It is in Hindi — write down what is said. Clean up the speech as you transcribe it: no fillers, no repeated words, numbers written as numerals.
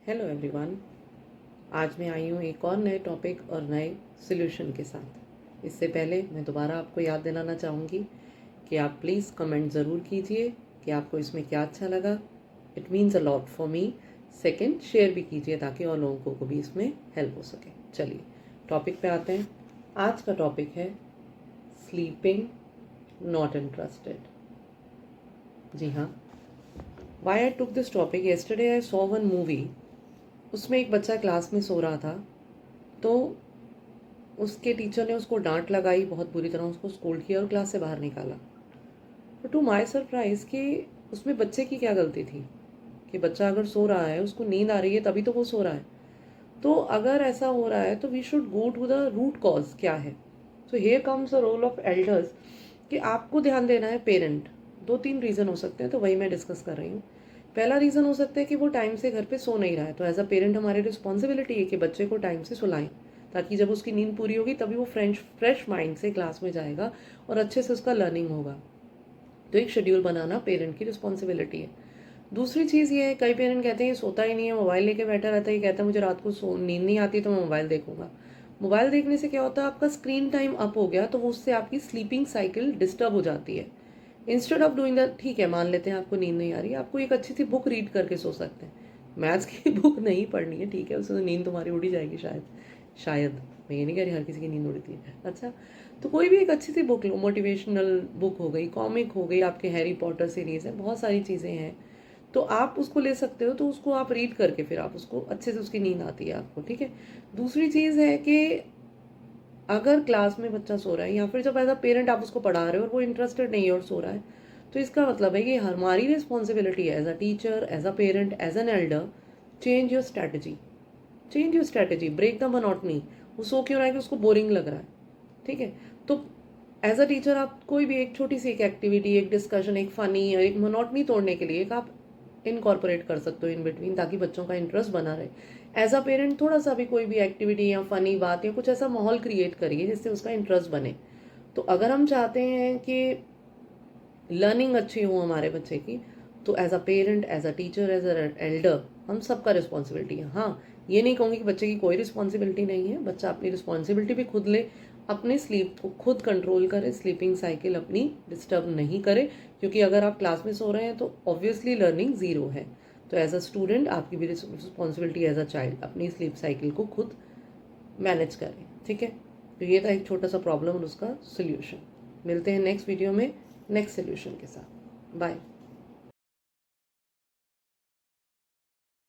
Hello everyone. आज मैं आई हूँ एक और नए टॉपिक और नए सॉल्यूशन के साथ। इससे पहले मैं दोबारा आपको याद दिलाना चाहूँगी कि आप प्लीज़ कमेंट ज़रूर कीजिए कि आपको इसमें क्या अच्छा लगा। It means a lot for me. Second, share भी कीजिए ताकि और लोगों को भी इसमें हेल्प हो सके। चलिए टॉपिक पे आते हैं। आज का टॉपिक है स्लीपिंग नॉट इंटरेस्टेड। जी हाँ, why I took this topic, yesterday I saw one movie. उसमें एक बच्चा क्लास में सो रहा था, तो उसके टीचर ने उसको डांट लगाई, बहुत बुरी तरह उसको स्कोल्ड किया और क्लास से बाहर निकाला। तो टू माय सरप्राइज कि उसमें बच्चे की क्या गलती थी कि बच्चा अगर सो रहा है, उसको नींद आ रही है तभी तो वो सो रहा है। तो अगर ऐसा हो रहा है तो we should go to the root cause क्या है। So here comes the role of elders कि आपको ध्यान देना है। पेरेंट, दो तीन रीज़न हो सकते हैं, तो वही मैं डिस्कस कर रही हूँ। पहला रीज़न हो सकता है कि वो टाइम से घर पे सो नहीं रहा है, तो एज अ पेरेंट हमारी रिस्पॉन्सिबिलिटी है कि बच्चे को टाइम से सुलाएं, ताकि जब उसकी नींद पूरी होगी तभी वो फ्रेश माइंड से क्लास में जाएगा और अच्छे से उसका लर्निंग होगा। तो एक शेड्यूल बनाना पेरेंट की रिस्पॉन्सिबिलिटी है। दूसरी चीज़ ये है, कई पेरेंट कहते हैं ये सोता ही नहीं है, मोबाइल लेके बैठा रहता है, ये कहता है मुझे रात को नींद नहीं आती तो मैं मोबाइल देखूंगा। मोबाइल देखने से क्या होता है, आपका स्क्रीन टाइम अप हो गया तो वो उससे आपकी स्लीपिंग साइकिल डिस्टर्ब हो जाती है। इंस्टेड ऑफ डूइंग दैट, ठीक है मान लेते हैं आपको नींद नहीं आ रही है, आपको एक अच्छी सी बुक रीड करके सो सकते हैं। मैथ्स की बुक नहीं पढ़नी है, ठीक है, उससे तो नींद तुम्हारी उड़ी जाएगी शायद। शायद, मैं ये नहीं कह रही हर किसी की नींद उड़ती है। अच्छा, तो कोई भी एक अच्छी सी बुक लो, मोटिवेशनल बुक हो गई, कॉमिक हो गई, आपके हैरी पॉटर सीरीज़ है, बहुत सारी चीज़ें हैं, तो आप उसको ले सकते हो। तो उसको आप रीड करके फिर आप उसको अच्छे से, उसकी नींद आती है आपको, ठीक है। दूसरी चीज़ है कि अगर क्लास में बच्चा सो रहा है या फिर जब एज अ पेरेंट आप उसको पढ़ा रहे हो और वो इंटरेस्टेड नहीं है और सो रहा है, तो इसका मतलब है कि हमारी रिस्पॉन्सिबिलिटी है as a teacher, as a parent, as an elder, change your strategy. Change your strategy, break the monotony. वो सो क्यों रहा है कि उसको बोरिंग लग रहा है, ठीक है। तो एज अ टीचर आप कोई भी एक छोटी सी एक एक्टिविटी, एक डिस्कशन, एक फनी या एक मोनोटनी तोड़ने के लिए एक आप इनकॉर्पोरेट कर सकते हो इन बिटवीन, ताकि बच्चों का इंटरेस्ट बना रहे। एज अ पेरेंट थोड़ा सा भी कोई भी एक्टिविटी या फनी बात या कुछ ऐसा माहौल क्रिएट करिए जिससे उसका इंटरेस्ट बने। तो अगर हम चाहते हैं कि लर्निंग अच्छी हो हमारे बच्चे की, तो as a parent, as a teacher, as an elder, हम सबका रिस्पॉन्सिबिलिटी है। हाँ, ये नहीं कहूँगी कि बच्चे की कोई रिस्पॉन्सिबिलिटी नहीं है, बच्चा अपनी रिस्पॉन्सिबिलिटी भी खुद ले, अपने स्लीप को खुद कंट्रोल करे, स्लीपिंग साइकिल अपनी डिस्टर्ब नहीं करे, क्योंकि अगर आप क्लास में सो रहे हैं तो ऑब्वियसली लर्निंग ज़ीरो है। तो एज अ स्टूडेंट आपकी भी रिस्पॉन्सिबिलिटी एज अ चाइल्ड अपनी स्लीप साइकिल को खुद मैनेज करें, ठीक है। तो ये था एक छोटा सा प्रॉब्लम और उसका सोल्यूशन। मिलते हैं नेक्स्ट वीडियो में नेक्स्ट सोल्यूशन के साथ। बाय।